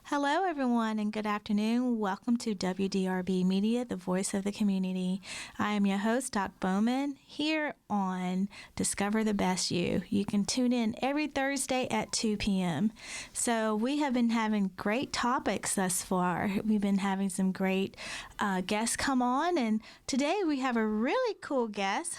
Hello, everyone, and good afternoon. Welcome to WDRB Media, the voice of the community. I am your host, Doc Bowman, here on Discover the Best You. You can tune in every Thursday at 2 p.m. So we have been having great topics thus far. We've been having some great guests come on, and today we have a really cool guest,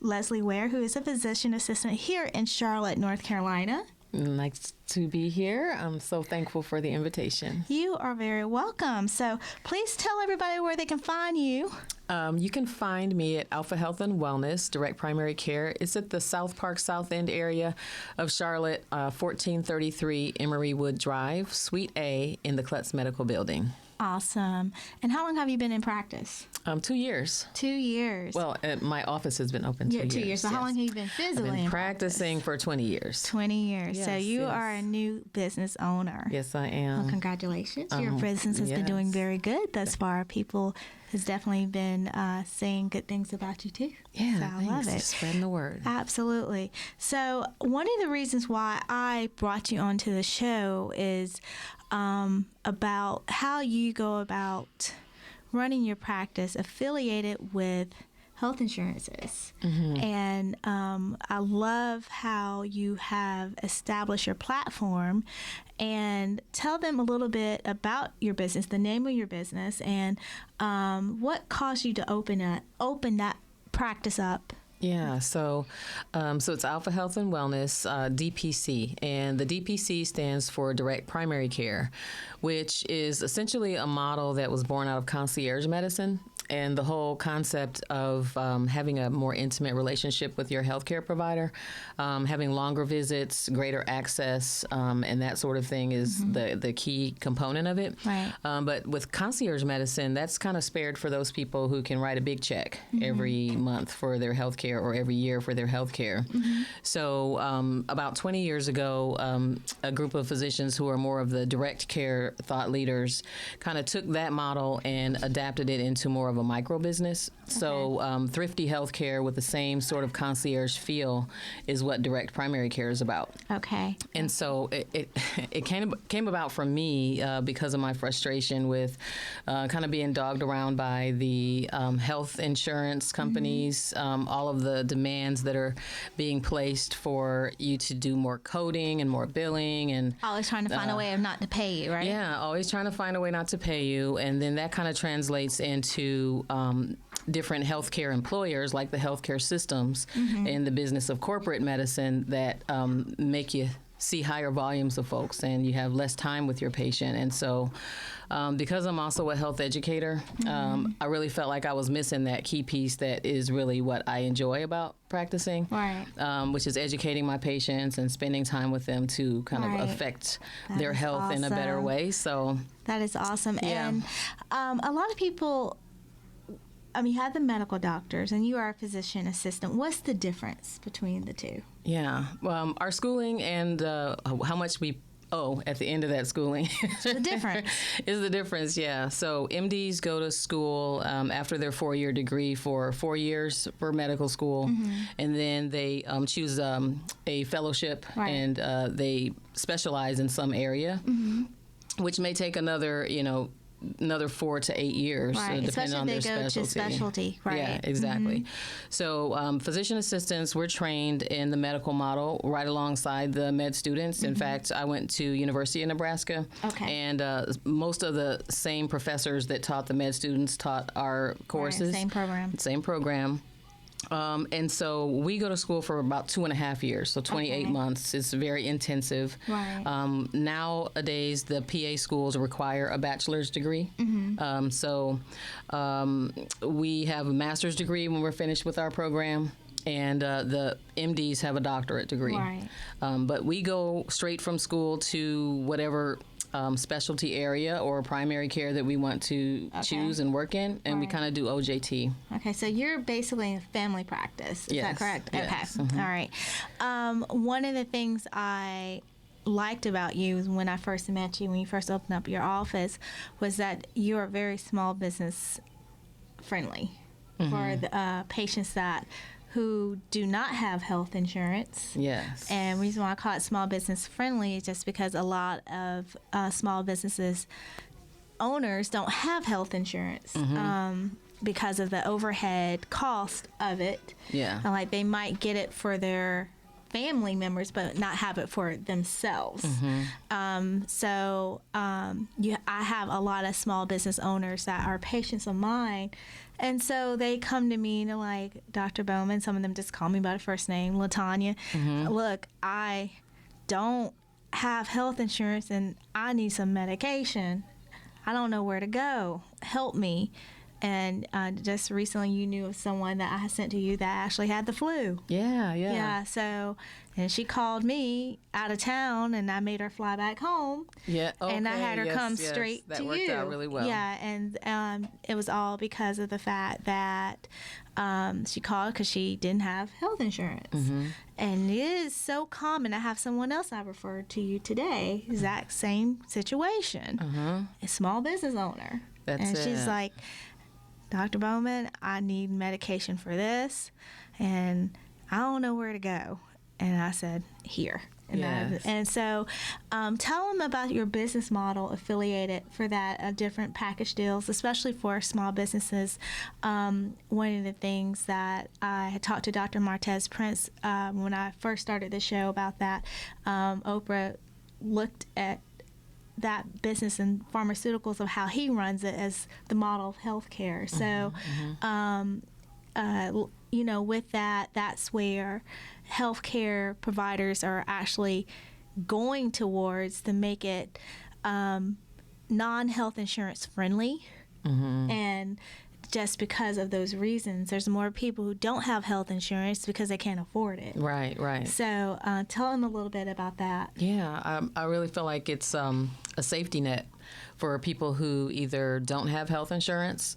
Leslie Ware, who is a physician assistant here in Charlotte, North Carolina. Nice to be here. I'm so thankful for the invitation. You are very welcome. So please tell everybody where they can find you. You can find me at Alpha Health and Wellness, Direct Primary Care. It's at the South Park, South End area of Charlotte, 1433 Emery Wood Drive, Suite A in the Klutz Medical Building. Awesome. And how long have you been in practice? 2 years. 2 years. Well, my office has been open 2 years. 2 years. So yes. how long have you been physically I've been practicing for 20 years. 20 years. Yes, so you are a new business owner. Yes, I am. Well, congratulations. Your business has been doing very good thus far. People has definitely been saying good things about you too. Yeah, so I love it. Spreading the word. Absolutely. So one of the reasons why I brought you onto the show is about how you go about running your practice affiliated with health insurances. Mm-hmm. And I love how you have established your platform. And tell them a little bit about your business, the name of your business, and what caused you to open that practice up. Yeah, so it's Alpha Health and Wellness, DPC, and the DPC stands for Direct Primary Care, which is essentially a model that was born out of concierge medicine and the whole concept of having a more intimate relationship with your healthcare provider, having longer visits, greater access, and that sort of thing is the key component of it. Right. But with concierge medicine, that's kind of spared for those people who can write a big check every month for their healthcare or every year for their healthcare. So about 20 years ago, a group of physicians who are more of the direct care thought leaders kind of took that model and adapted it into more of a micro business. Okay. So thrifty healthcare with the same sort of concierge feel is what direct primary care is about. Okay. And so it came about from me because of my frustration with kind of being dogged around by the health insurance companies, all of the demands that are being placed for you to do more coding and more billing, and always trying to find a way of not to pay you, right? Yeah, always trying to find a way not to pay you, and then that kind of translates into different healthcare employers like the healthcare systems in the business of corporate medicine that make you see higher volumes of folks and you have less time with your patient. And so because I'm also a health educator, I really felt like I was missing that key piece that is really what I enjoy about practicing, right. Which is educating my patients and spending time with them to kind of affect their health in a better way. So that is awesome. Yeah. And a lot of people, you have the medical doctors and you are a physician assistant. What's the difference between the two? Yeah. Our schooling and how much we owe at the end of that schooling the difference. Is the difference, yeah. So MDs go to school after their 4-year degree for 4 years for medical school, and then they choose a fellowship, right. And they specialize in some area, which may take another 4 to 8 years, right. Depending on their specialty. To specialty, right? Yeah, exactly. So physician assistants, we're trained in the medical model right alongside the med students. In fact, I went to University of Nebraska, and most of the same professors that taught the med students taught our courses. Right, same program. And so we go to school for about 2.5 years, so 28 months. It's very intensive. Right. Nowadays, the PA schools require a bachelor's degree. So we have a master's degree when we're finished with our program. And the MDs have a doctorate degree. Right. But we go straight from school to whatever specialty area or primary care that we want to choose and work in, and we kind of do OJT. Okay, so you're basically in family practice. Is that correct? Yes. Okay. All right. One of the things I liked about you when I first met you, when you first opened up your office, was that you're very small business friendly for the patients who do not have health insurance. Yes. And the reason why I call it small business friendly is just because a lot of small businesses owners don't have health insurance because of the overhead cost of it. Yeah. And like they might get it for their family members, but not have it for themselves. I have a lot of small business owners that are patients of mine. And so they come to me and they're like, Dr. Bowman, some of them just call me by the first name, LaTanya. Look, I don't have health insurance and I need some medication. I don't know where to go. Help me. And just recently you knew of someone that I sent to you that actually had the flu. Yeah. So, and she called me out of town and I made her fly back home. Yeah. Okay. And I had her come straight that to worked you. out really well. Yeah. And it was all because of the fact that she called because she didn't have health insurance. And it is so common. I have someone else I referred to you today, exact same situation. A small business owner. And she's like, Dr. Bowman, I need medication for this, and I don't know where to go. And I said, here. And so tell them about your business model affiliated for that, different package deals, especially for small businesses. One of the things that I had talked to Dr. Martez Prince when I first started the show about that, Oprah looked at that business and pharmaceuticals of how he runs it as the model of healthcare. So, with that, that's where healthcare providers are actually going towards to make it non-health insurance friendly. And just because of those reasons, there's more people who don't have health insurance because they can't afford it. Right. So tell them a little bit about that. Yeah, I really feel like it's a safety net for people who either don't have health insurance,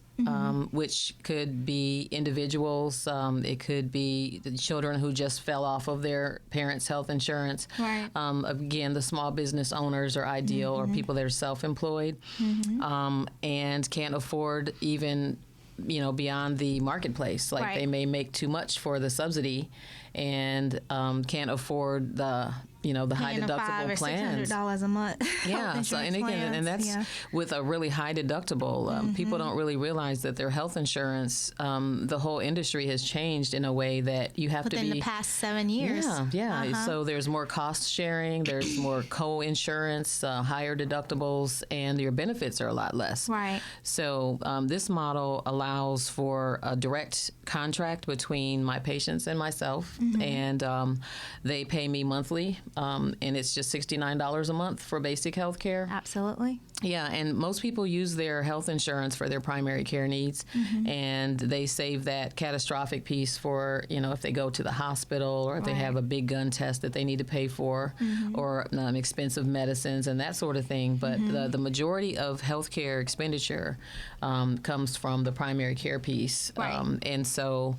which could be individuals, it could be the children who just fell off of their parents' health insurance. Right. Again, the small business owners are ideal, or people that are self-employed and can't afford even beyond the marketplace. Like they may make too much for the subsidy and can't afford the high deductible plans. $500 a month. Yeah, so and that's with a really high deductible. People don't really realize that their health insurance, the whole industry has changed in a way that you have to be within the past 7 years. Yeah. So there's more cost sharing, there's more co-insurance, higher deductibles, and your benefits are a lot less. Right. So this model allows for a direct contract between my patients and myself, and they pay me monthly. And it's just $69 a month for basic health care. Absolutely. Yeah, and most people use their health insurance for their primary care needs, and they save that catastrophic piece for, if they go to the hospital or if they have a big gun test that they need to pay for, or expensive medicines and that sort of thing. But the majority of healthcare expenditure comes from the primary care piece. And so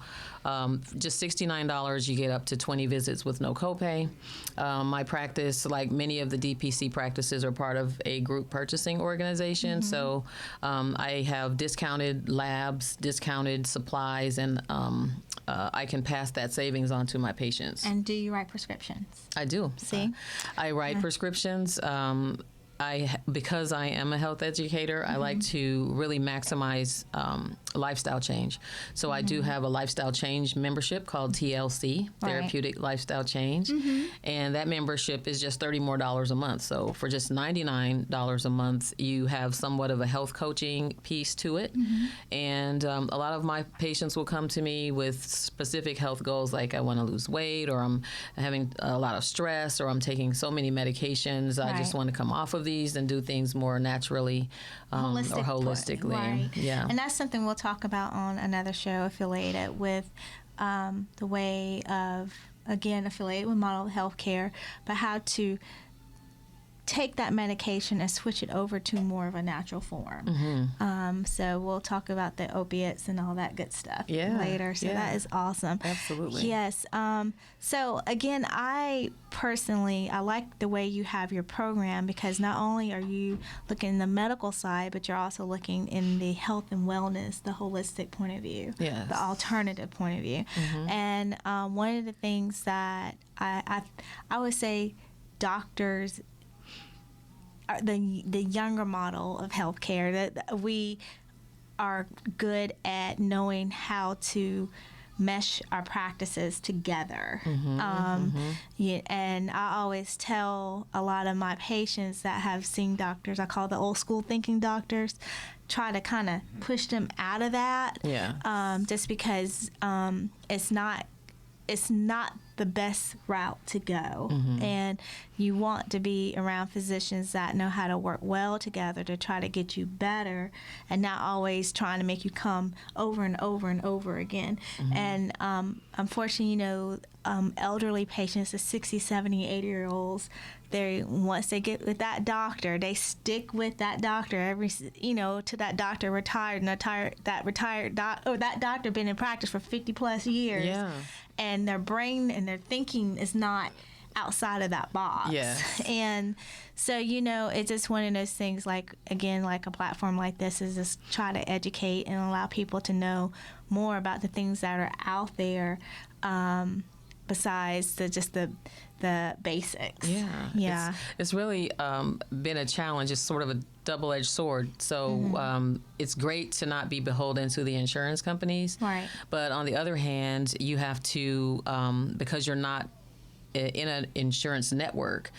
just $69, you get up to 20 visits with no copay. My practice, like many of the DPC practices, are part of a group purchasing organization. So I have discounted labs, discounted supplies, and I can pass that savings on to my patients. And do you write prescriptions? I do. See? I write prescriptions. Because I am a health educator, I like to really maximize lifestyle change. So I do have a lifestyle change membership called TLC, Therapeutic Lifestyle Change, and that membership is just $30 more a month. So for just $99 a month, you have somewhat of a health coaching piece to it, and a lot of my patients will come to me with specific health goals, like I want to lose weight, or I'm having a lot of stress, or I'm taking so many medications, I just want to come off of these and do things more naturally or holistically. Right. Yeah. And that's something we'll talk about on another show affiliated with the way of, again, affiliated with model healthcare, but how to take that medication and switch it over to more of a natural form. So we'll talk about the opiates and all that good stuff later. So that is awesome. Absolutely. Yes. So again, I like the way you have your program, because not only are you looking in the medical side, but you're also looking in the health and wellness, the holistic point of view, the alternative point of view. And one of the things that I would say doctors, the younger model of healthcare, that we are good at knowing how to mesh our practices together. And I always tell a lot of my patients that have seen doctors, I call the old school thinking doctors, try to kind of push them out of that. Just because it's not the best route to go. And you want to be around physicians that know how to work well together to try to get you better, and not always trying to make you come over and over and over again. And unfortunately, elderly patients, the 60, 70, 80-year-olds, once they get with that doctor, they stick with that doctor to that doctor retired, and that doctor been in practice for 50 plus years. And their brain and their thinking is not outside of that box. And so, it's just one of those things, like a platform like this is just try to educate and allow people to know more about the things that are out there, besides just the basics. It's really been a challenge. It's sort of a double-edged sword. So it's great to not be beholden to the insurance companies. But on the other hand, you have to, because you're not in an insurance network,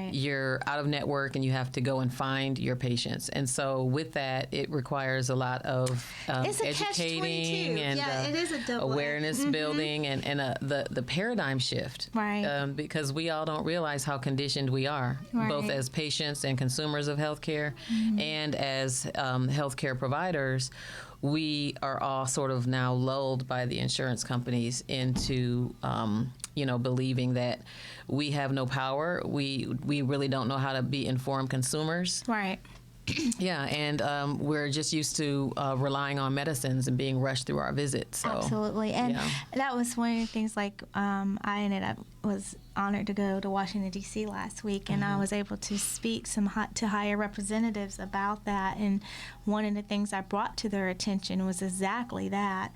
you're out of network, and you have to go and find your patients. And so with that, it requires a lot of educating and it is a awareness building and the paradigm shift. Because we all don't realize how conditioned we are, both as patients and consumers of healthcare, and as healthcare providers. We are all sort of now lulled by the insurance companies into, believing that we have no power. We really don't know how to be informed consumers. And we're just used to relying on medicines and being rushed through our visits. So, absolutely. And that was one of the things, I was honored to go to Washington, D.C. last week, and I was able to speak to higher representatives about that. And one of the things I brought to their attention was exactly that.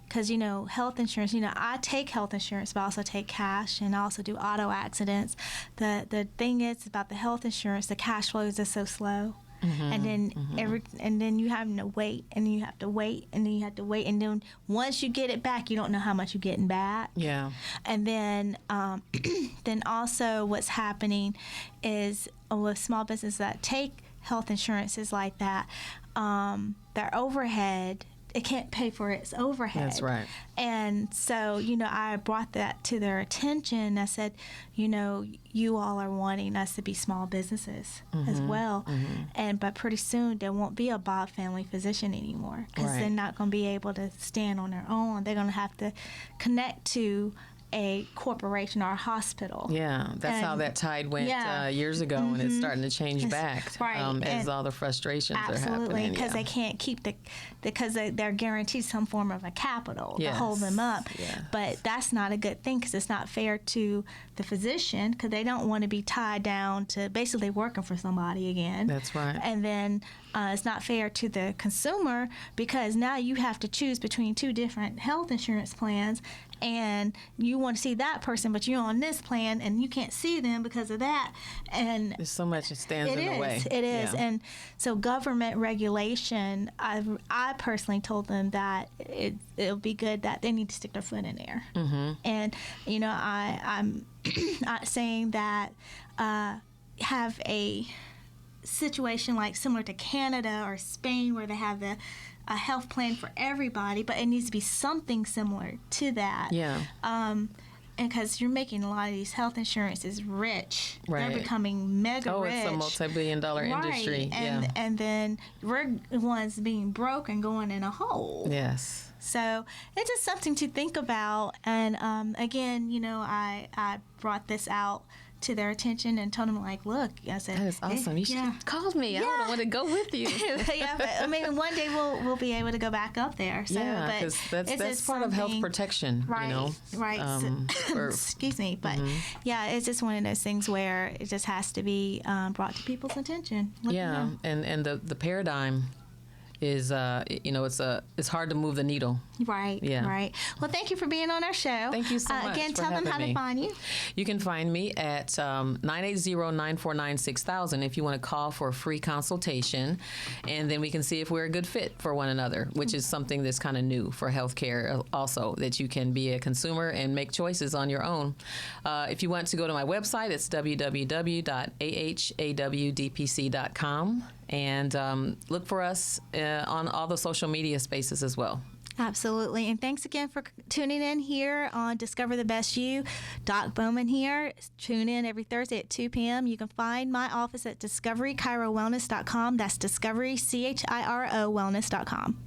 Because, health insurance, I take health insurance, but I also take cash, and I also do auto accidents. The thing is about the health insurance, the cash flows are so slow. And then you have to wait, and you have to wait, and then you have to wait, and then once you get it back, you don't know how much you're getting back. And then then also what's happening is with small businesses that take health insurances like that, their overhead, it can't pay for its overhead. That's right. And so, I brought that to their attention. I said, you all are wanting us to be small businesses as well. But pretty soon there won't be a Bob family physician anymore, because they're not going to be able to stand on their own. They're going to have to connect to a corporation or a hospital. That's how that tide went years ago, and it's starting to change back as all the frustrations are happening. Because they can't keep because they're guaranteed some form of a capital to hold them up. But that's not a good thing, because it's not fair to the physician, because they don't want to be tied down to basically working for somebody again. That's right. And then it's not fair to the consumer, because now you have to choose between two different health insurance plans, and you want to see that person, but you're on this plan and you can't see them because of that. And there's so much that stands in the way. It is. And so government regulation, I personally told them that it'll be good that they need to stick their foot in there. And, I'm not saying that have a situation like similar to Canada or Spain, where they have a health plan for everybody, but it needs to be something similar to that. And because you're making a lot of these health insurances rich. They're becoming mega rich. It's a multi-billion-dollar industry. And then we're the ones being broke and going in a hole. So it's just something to think about. And again, I brought this out to their attention and told them, like, look, I said, that is awesome. You should have called me. I would want to go with you. Yeah, but I mean, one day we'll be able to go back up there. So, yeah, because that's part of health protection, right? You know? Right. Excuse me, but yeah, it's just one of those things where it just has to be brought to people's attention. Yeah, and the paradigm is it's hard to move the needle. Right. Yeah. Right. Well, thank you for being on our show. Thank you so much. Again, for tell them how me. to find you. You can find me at 980-949-6000 if you want to call for a free consultation, and then we can see if we're a good fit for one another, which is something that's kind of new for healthcare also, that you can be a consumer and make choices on your own. If you want to go to my website, it's www.ahawdpc.com, and look for us on all the social media spaces as well. Absolutely. And thanks again for tuning in here on Discover the Best You. Doc Bowman here. Tune in every Thursday at 2 p.m. You can find my office at discoverychirowellness.com. That's discovery, CHIRO, wellness.com.